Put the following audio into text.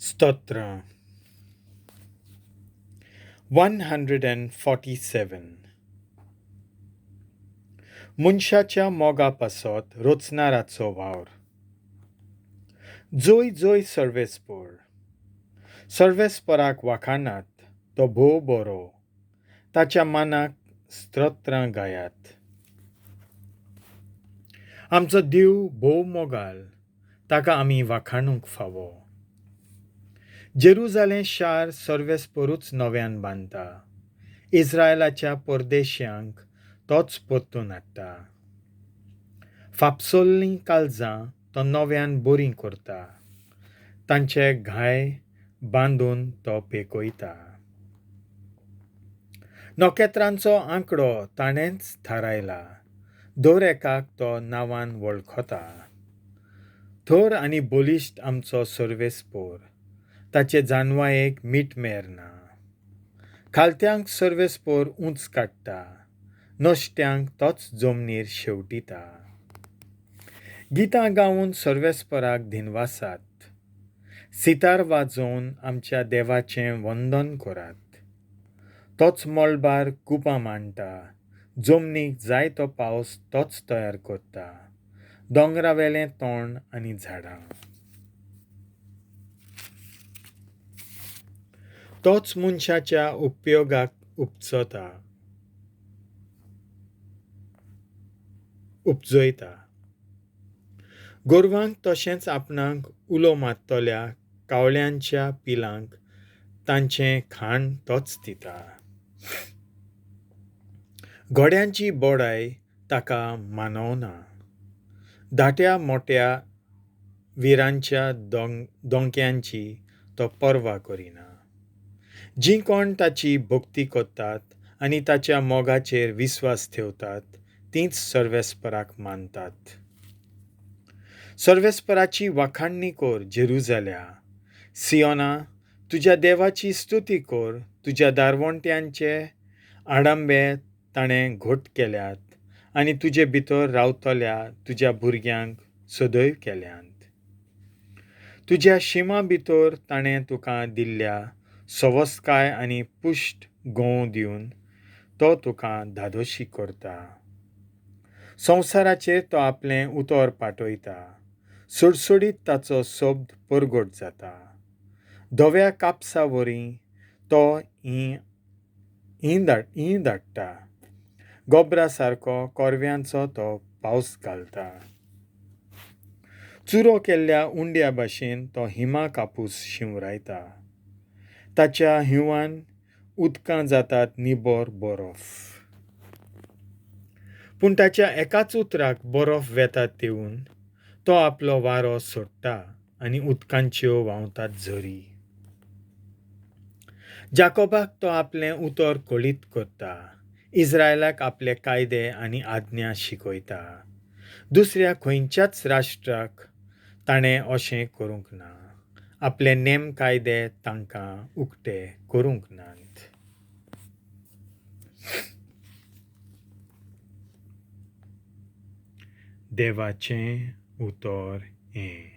स्तोत्र 147 मनशाच्या मोगा पासत रोचणाराचो वावर. जोय जोय सर्वेस्पराक वाखाणात तो भोव बरो, ताच्या मानाक स्तोत्रां गायात. आमचो देव भोव मोगाल, ताका आमी वाखाणूंक फावो. जेरुजालेम शार सर्वेस्परूच नोवेन बांदता, इस्रायलाच्या परदेश्यांक तोच परतून हाडटा. fapsol'lim kallzam तो novean बोरी korta, tanche ghai bandun तो pekoita. Noketrancho ankddo Tannench tharaila, dôr-ekak तो nanvan vollkhota. Thôr आनी bollixtt आमचो सर्वेस्पोर, ताचे जानवायेक mit-mer ना. खालत्यांक सर्वेस्पोर उंच काडटा, नश्ट्यांक तोच जमनीर शेवटिता. गितां गावन सर्वेस्पराक दिनवासात, सितार वाजोवन आमच्या देवाचें वंदन करात. तोच मोळबार कुपां मांडटा, जमनीक जाय तो पावस तोच तयार करता, दोंगरावेलें तोंड आनी झाडां. तोच मनशाच्या उपयोगाक उपजयता. गोरवांक तशेंच आपणाक उलो मारतल्या कावळ्यांच्या पिलांक तांचें खाण तोच दिता. घोड्यांची बोडाय ताका मानवना, धाट्या मोठ्या विरांच्या दोंक्यांची तो पर्वा करिना. जीं कोण ताची भक्ती करतात आनी ताच्या मोगाचेर विस्वास ठेवतात, तींच सर्वेस्पराक मानतात. सर्वेस्पराची वाखाणणी कर जेरुजाल्या, सियोना, तुज्या देवाची स्तुती कर. तुज्या दारवंट्यांचे आडंबे ताणें घोट केल्यात आनी तुजे भितर रावतल्या तुज्या भुरग्यांक सदैव केल्यांत. तुज्या शिमा भितर ताणें तुका दिल्ल्या सवस्काय आनी पुश्ट घोव दिवन तो तुका धादोशी करता. संवसाराचेर तो आपलें उतर पाठयता, सुडसुडीत ताचो शब्द परगट जाता. धव्या कापसा वरी तो धाडटा, गोबरा सारको कोरव्यांचो तो पावस घालता. चुरो केल्ल्या उंड्या भाशेन तो हिमा कापूस शिंवरायता. ताच्या हिंवान उदकां जातात निबोर बरफ. पूण ताच्या एकाच उतराक बरफ वेतात देऊन तो आपलो वारो सोडटा आनी उदकांच्यो व्हांवतात झरी. जाकोबाक तो आपलें उतर कळीत करता, इस्रायलाक आपले कायदे आनी आज्ञा शिकयता. दुसऱ्या खंयच्याच राष्ट्राक ताणें अशें करूंक ना. आपले नेम कायदे तांकां उक्ते करूंक नात. देवाचें उतर हें.